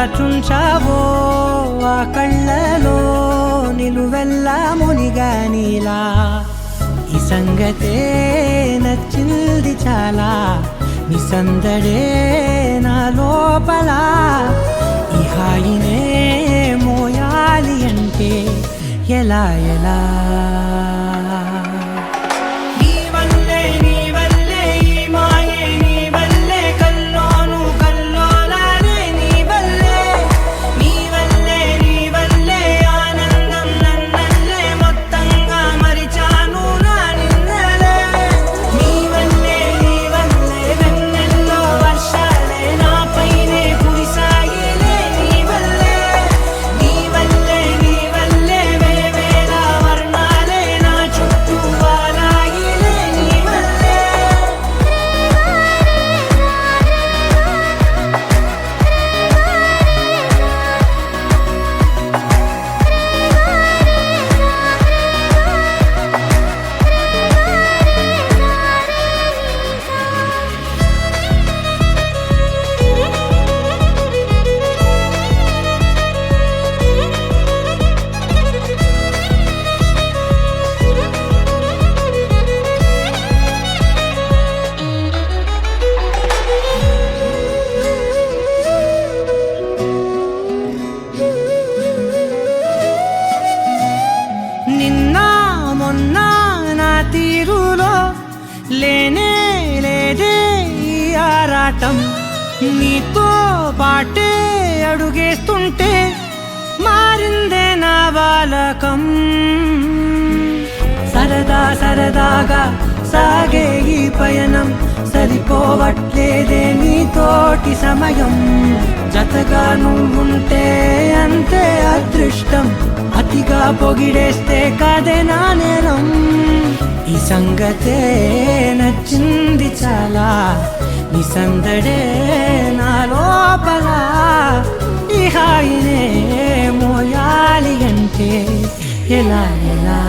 దాచుంచావో ఆ కళ్ళలో నిలువెల్లా మునిగా నీలా ఈ సంగతే నచ్చింది చాలా నీ సందడే నా లోపల ఈ హాయినే మోయాలి అంటే ఎలా ఎలా తీరులో లేనే లేదే ఈ ఆరాటం నీతో పాటే అడుగేస్తుంటే మారిందే నా బాలకం సరదా సరదాగా సాగే ఈ పయనం సరిపోవట్లేదే నీతోటి సమయం జతగా నువ్వుంటే అంతే అదృష్టం అతిగా పొగిడేస్తే కాదే నా నేరం ఈ సంగతే నచ్చింది చాలా నీ సందడే నా లోపల ఈ హాయినే మోయాలి అంటే ఎలా ఎలా